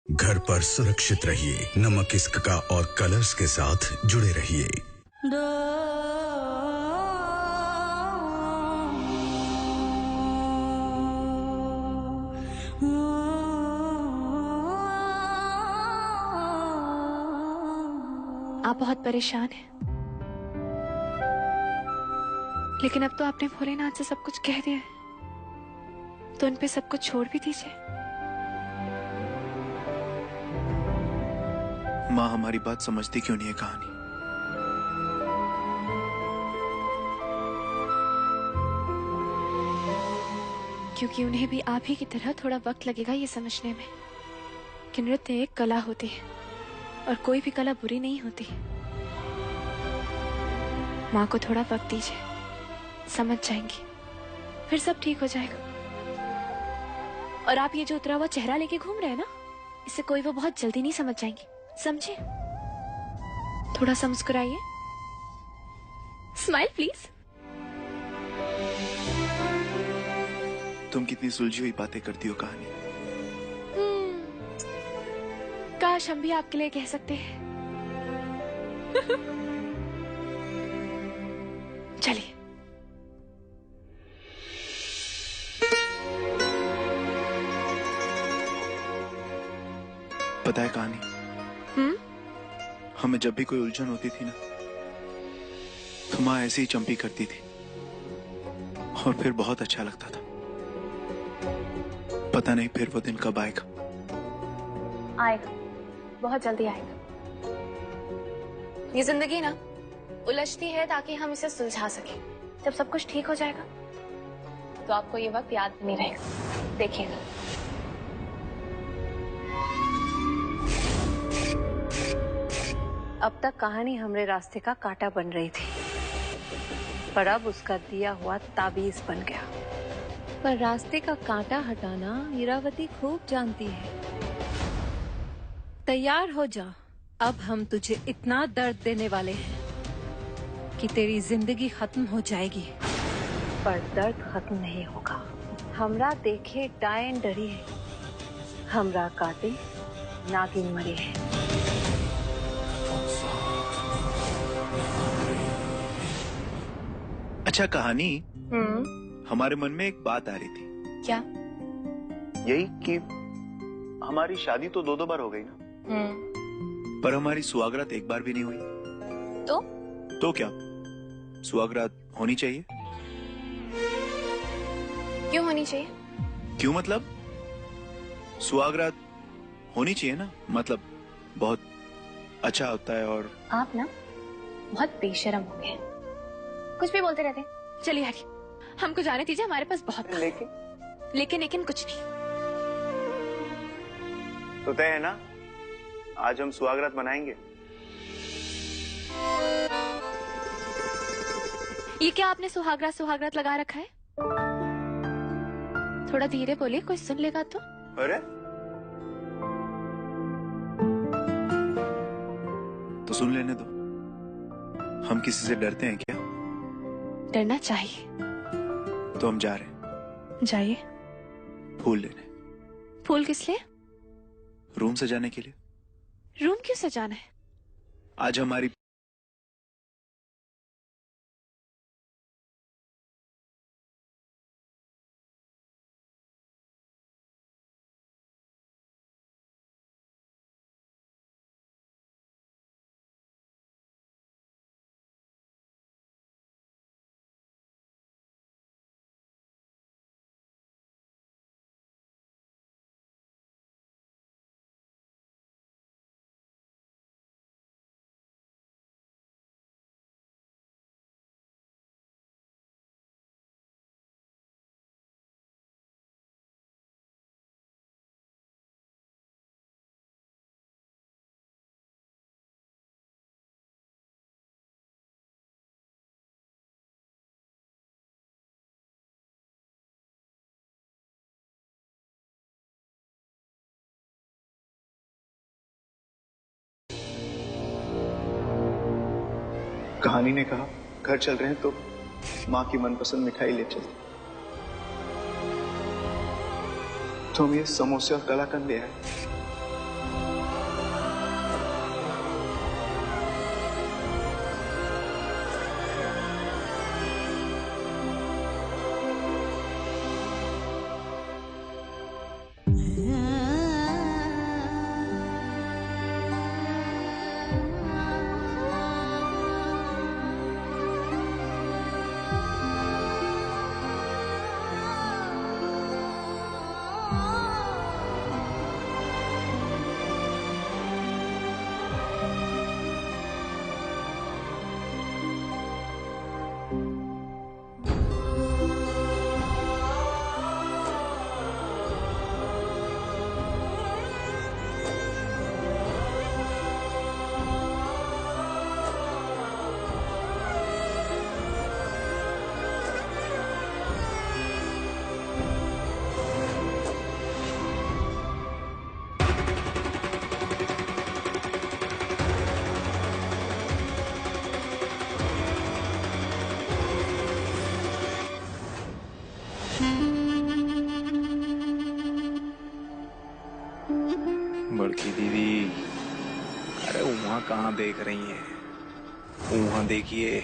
घर पर सुरक्षित रहिए। नमक इश्क का और कलर्स के साथ जुड़े रहिए। आप बहुत परेशान हैं, लेकिन अब तो आपने भोलेनाथ से सब कुछ कह दिया है, तो उन पे सब कुछ छोड़ भी दीजिए। माँ हमारी बात समझती क्यों नहीं है कहानी? क्योंकि उन्हें भी आप ही की तरह थोड़ा वक्त लगेगा ये समझने में कि नृत्य एक कला होती है और कोई भी कला बुरी नहीं होती। माँ को थोड़ा वक्त दीजिए, समझ जाएंगी, फिर सब ठीक हो जाएगा। और आप ये जो उतरा हुआ चेहरा लेके घूम रहे हैं ना, इससे कोई वो बहुत जल्दी नहीं समझ जाएंगी, समझे? थोड़ा सा मुस्कुराइए, स्माइल प्लीज। तुम कितनी सुलझी हुई बातें करती हो कहानी। काश हम भी आपके लिए कह सकते हैं। चलिए। पता है कहानी, हमें जब भी कोई उलझन होती थी ना, तो माँ ऐसे ही चंपी करती थी और फिर बहुत अच्छा लगता था। पता नहीं फिर वो दिन कब आएगा। आएगा, बहुत जल्दी आएगा। ये जिंदगी ना उलझती है ताकि हम इसे सुलझा सकें। जब सब कुछ ठीक हो जाएगा तो आपको ये वक्त याद नहीं रहेगा, देखिएगा। अब तक कहानी हमरे रास्ते का कांटा बन रही थी, पर अब उसका दिया हुआ ताबीज बन गया। पर रास्ते का कांटा हटाना ईरावती खूब जानती है। तैयार हो जा, अब हम तुझे इतना दर्द देने वाले हैं कि तेरी जिंदगी खत्म हो जाएगी, पर दर्द खत्म नहीं होगा। हमरा देखे डायन डरी है, हमरा काटे नागिन मरी है। अच्छा कहानी, हमारे मन में एक बात आ रही थी। क्या? यही कि हमारी शादी तो 2-2 बार हो गई ना, पर हमारी सुहागरात एक बार भी नहीं हुई। तो क्या सुहागरात होनी चाहिए? क्यों होनी चाहिए? क्यों मतलब सुहागरात होनी चाहिए ना, मतलब बहुत अच्छा होता है। और आप ना बहुत बेशर्म हो गए, कुछ भी बोलते रहते हैं। चलिए हरी, हमको जाने दीजिए, हमारे पास बहुत काम। लेकिन कुछ नहीं। तो तय है ना, आज हम सुहागरात मनाएंगे। ये क्या आपने सुहागरात लगा रखा है? थोड़ा धीरे बोलिए, कोई सुन लेगा तो। अरे तो सुन लेने दो। हम किसी से डरते हैं क्या? डरना चाहिए। तो हम जा रहे हैं। जाइए। फूल लेने। फूल किस लिए? रूम सजाने के लिए। रूम क्यों सजाना है? आज हमारी कहानी ने कहा घर चल रहे हैं तो माँ की मनपसंद मिठाई ले चलते। तो हम ये समोसे और कलाकंद ले आए। बड़की दीदी, अरे वहां कहाँ देख रही हैं? वहां देखिए,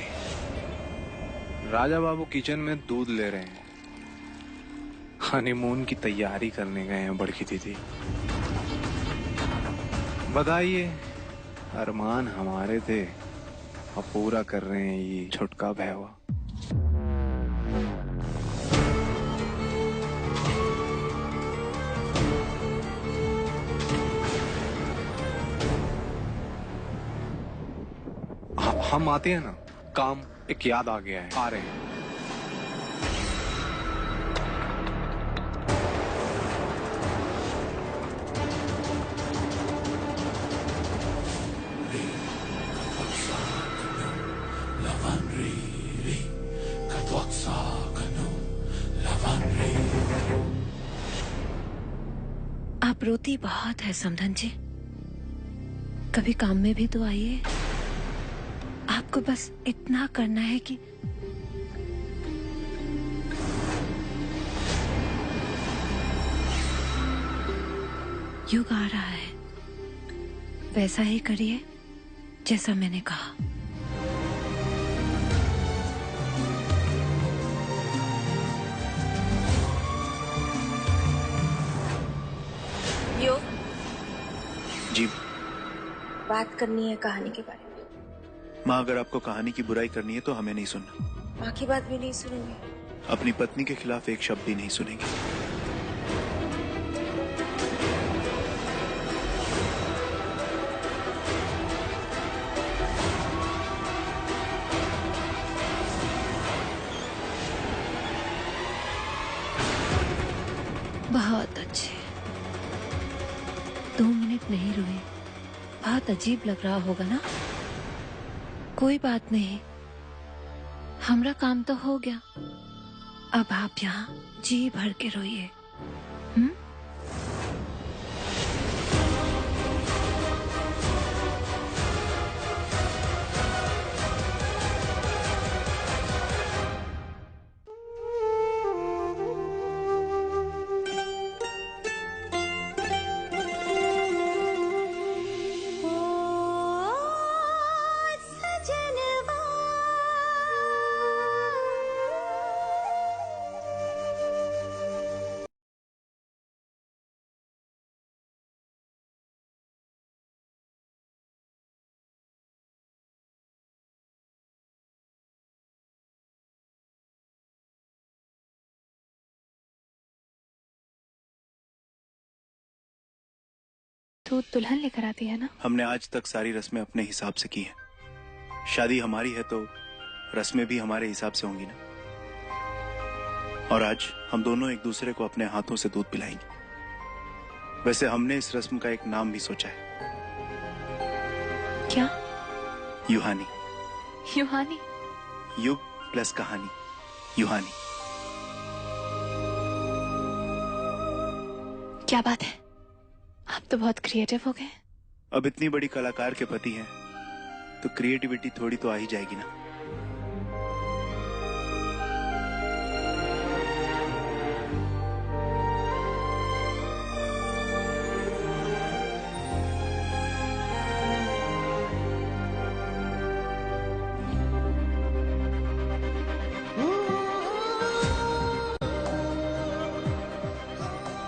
राजा बाबू किचन में दूध ले रहे हैं। हनीमून की तैयारी करने गए हैं बड़की दीदी। बताइए, अरमान हमारे थे, अब पूरा कर रहे हैं ये छुटका भैया। हम आते हैं ना, काम एक याद आ गया है, आ रहे हैं। आप रोती बहुत है समधन जी, कभी काम में भी तो आइए। आपको बस इतना करना है कि युग आ रहा है, वैसा ही करिए जैसा मैंने कहा। युग, जी बात करनी है कहानी के बारे में। माँ, अगर आपको कहानी की बुराई करनी है तो हमें नहीं सुनना। माँ की बात भी नहीं सुनेंगे? अपनी पत्नी के खिलाफ एक शब्द भी नहीं सुनेंगे। बहुत अच्छे, 2 मिनट नहीं रोए। बहुत अजीब लग रहा होगा ना? कोई बात नहीं, हमारा काम तो हो गया। अब आप यहाँ जी भर के रोइए। तू दुल्हन लेकर आती है ना? हमने आज तक सारी रस्में अपने हिसाब से की हैं। शादी हमारी है तो रस्में भी हमारे हिसाब से होंगी ना। और आज हम दोनों एक दूसरे को अपने हाथों से दूध पिलाएंगे। वैसे हमने इस रस्म का एक नाम भी सोचा है। क्या? युहानी। युहानी? युग प्लस कहानी, युहानी। क्या बात है, आप तो बहुत क्रिएटिव हो गए। अब इतनी बड़ी कलाकार के पति हैं तो क्रिएटिविटी थोड़ी तो आ ही जाएगी ना।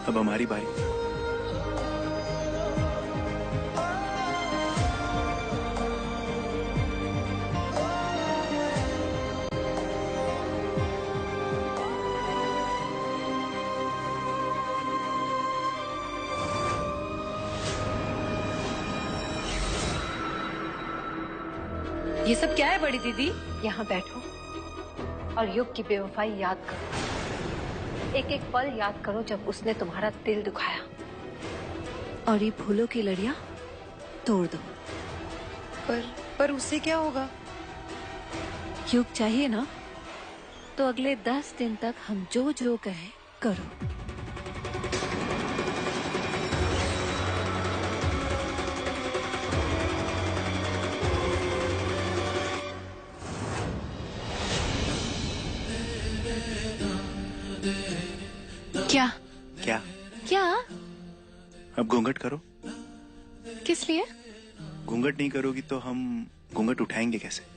अब हमारी बारी। ये सब क्या है बड़ी दीदी? यहाँ बैठो और युग की बेवफाई याद करो। एक एक पल याद करो जब उसने तुम्हारा दिल दुखाया, और ये फूलों की लड़ियां तोड़ दो। पर उससे क्या होगा? युग चाहिए ना, तो अगले 10 दिन तक हम जो जो कहें करो। क्या? क्या? क्या? अब घूंघट करो। किस लिए? घूंघट नहीं करोगी तो हम घूंघट उठाएंगे कैसे?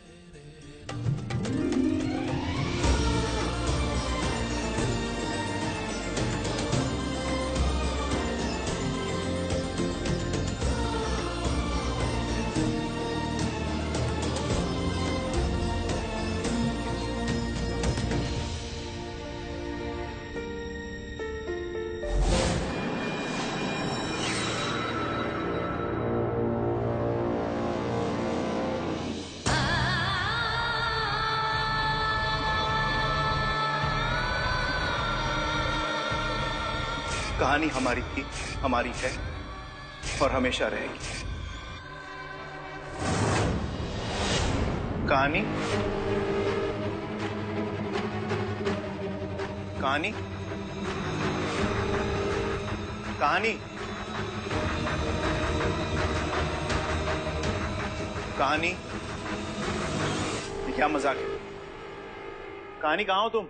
कहानी हमारी थी, हमारी है और हमेशा रहेगी। कहानी कहानी कहानी कहानी ये क्या मजाक है? कहानी कहाँ हो तुम?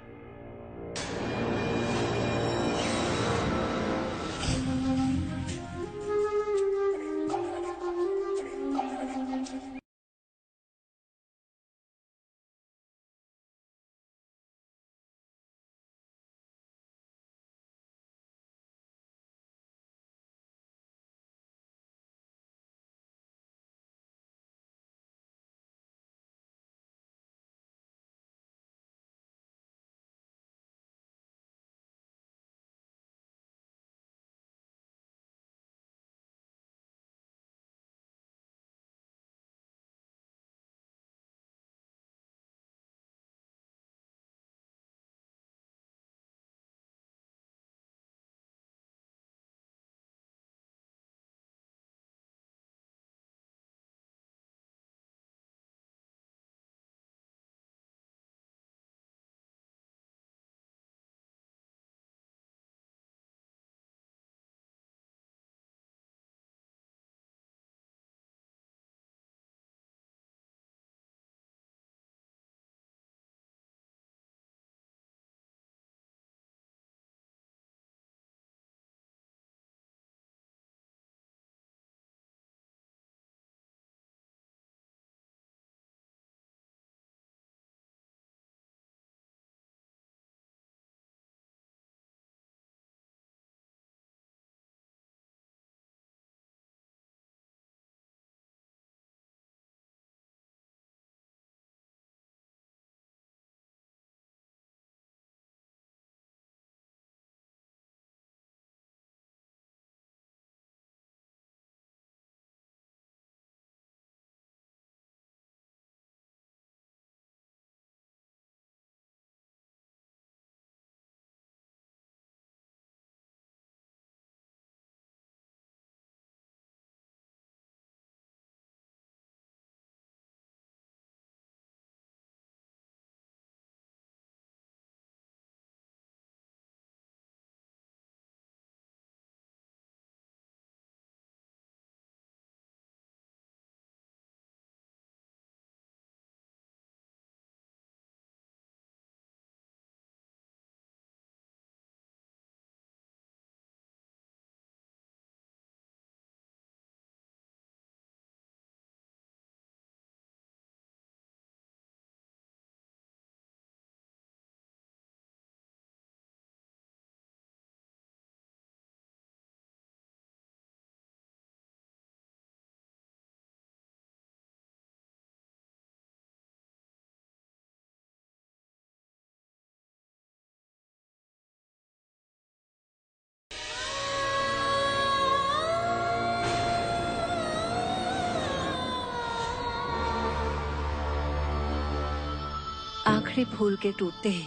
आखिरी फूल के टूटते ही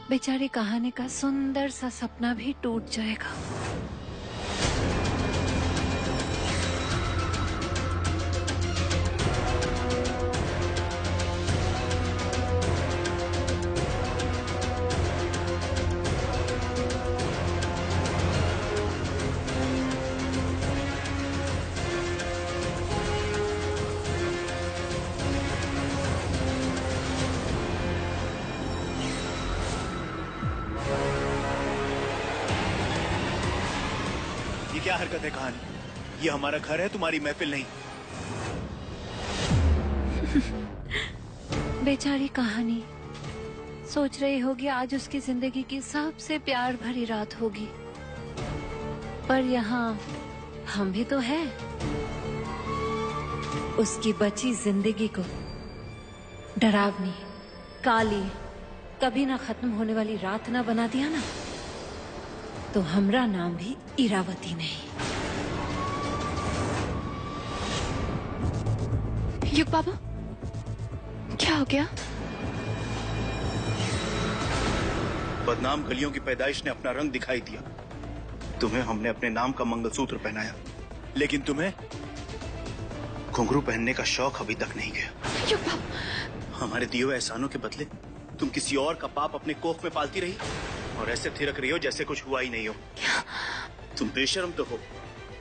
बेचारी कहानी का सुंदर सा सपना भी टूट जाएगा। ये क्या हरकत है कहानी? ये हमारा घर है, तुम्हारी महफिल नहीं। बेचारी कहानी सोच रही होगी आज उसकी जिंदगी की सबसे प्यार भरी रात होगी, पर यहाँ हम भी तो हैं। उसकी बची जिंदगी को डरावनी, काली, कभी ना खत्म होने वाली रात ना बना दिया ना, तो हमरा नाम भी इरावती नहीं। युग बाबू, क्या हो गया? बदनाम गलियों की पैदाइश ने अपना रंग दिखाई दिया। तुम्हें हमने अपने नाम का मंगलसूत्र पहनाया, लेकिन तुम्हें घुंघरू पहनने का शौक अभी तक नहीं गया। युग बाबू, हमारे दिए हुए एहसानों के बदले तुम किसी और का पाप अपने कोख में पालती रही और ऐसे थिरक रही हो जैसे कुछ हुआ ही नहीं हो। क्या? तुम बेशर्म तो हो,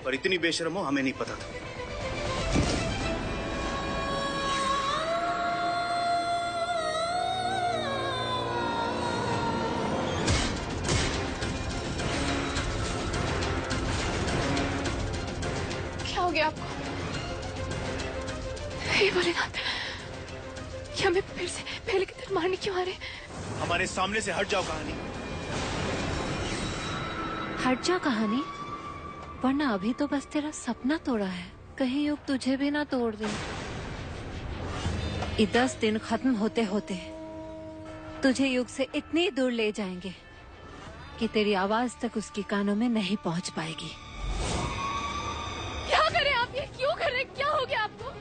पर इतनी बेशर्म हो हमें नहीं पता था। क्या हो गया आपको? हे भोलेनाथ, ये हमें फिर से पहले की तरह मारने क्यों आ रहे? हमारे सामने से हट जाओ कहानी। हट जा कहानी, वरना अभी तो बस तेरा सपना तोड़ा है, कहीं युग तुझे भी ना तोड़ दे। ये 10 दिन खत्म होते होते तुझे युग से इतनी दूर ले जाएंगे कि तेरी आवाज तक उसकी कानों में नहीं पहुंच पाएगी। क्या करें आप? ये क्यों कर रहे? क्या हो गया आपको?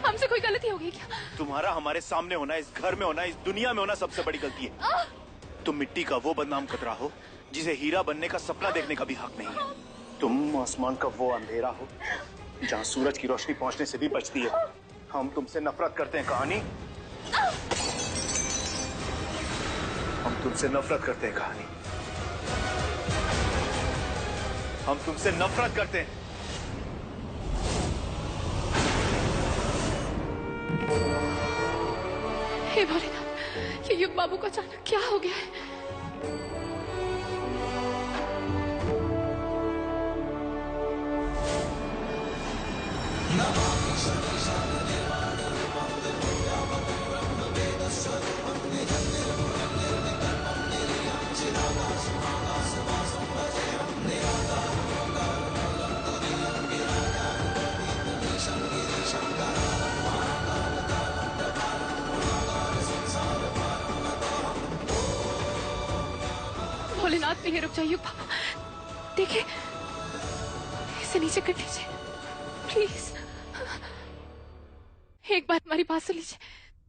हमसे कोई गलती हो गई क्या? तुम्हारा हमारे सामने होना, इस घर में होना, इस दुनिया में होना सबसे बड़ी गलती है। तुम मिट्टी का वो बदनाम कतरा हो जिसे हीरा बनने का सपना देखने का भी हक नहीं है। तुम आसमान का वो अंधेरा हो जहाँ सूरज की रोशनी पहुँचने से भी बचती है। हम तुमसे नफरत करते हैं कहानी। हम तुमसे नफरत करते हैं कहानी। हम तुमसे नफरत करते हैं। हे भोलेनाथ, ये युग बाबू को अचानक क्या हो गया है? भोलेनाथ, पहले रुक जाइए बाबा। देखिए, इसे नीचे कर लीजिए प्लीज। एक बार हमारी बात सुन लीजिए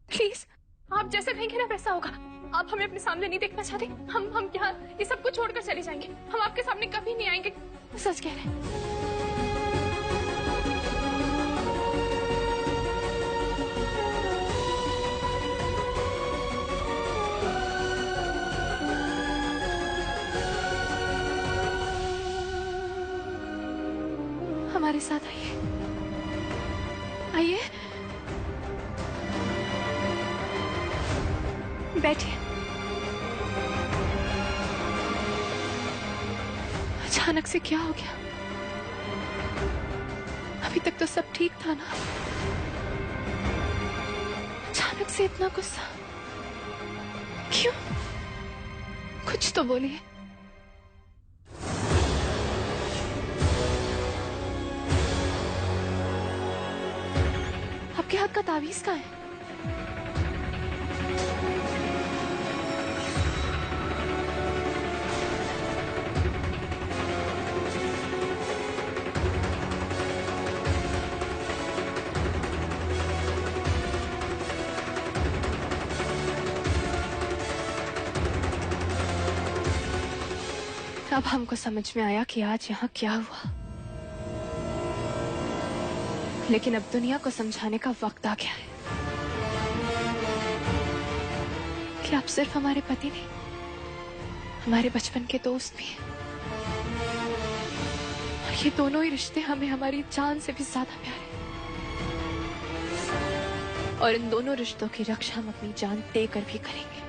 प्लीज। आप जैसे कहेंगे ना वैसा होगा। आप हमें अपने सामने नहीं देखना चाहते? हम यहाँ ये सब कुछ छोड़कर चले जाएंगे। हम आपके सामने कभी नहीं आएंगे। सच कह रहे हैं। हमारे साथ आइए, आइए, बैठिए। अचानक से क्या हो गया? अभी तक तो सब ठीक था ना? अचानक से इतना गुस्सा क्यों? कुछ तो बोलिए। आपके हाथ का तावीज कहाँ है? अब हमको समझ में आया कि आज यहाँ क्या हुआ, लेकिन अब दुनिया को समझाने का वक्त आ गया है कि आप सिर्फ हमारे पति नहीं, हमारे बचपन के दोस्त भी हैं। और ये दोनों ही रिश्ते हमें हमारी जान से भी ज्यादा प्यारे हैं। और इन दोनों रिश्तों की रक्षा हम अपनी जान देकर भी करेंगे।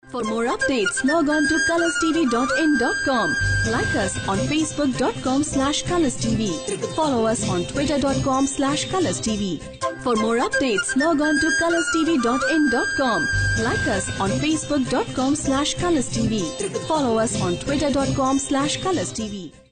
For more updates, log on to colorstv.in.com. Like us on facebook.com/colorstv. Follow us on twitter.com/colorstv. For more updates, log on to colorstv.in.com. Like us on facebook.com/colorstv. Follow us on twitter.com/colorstv.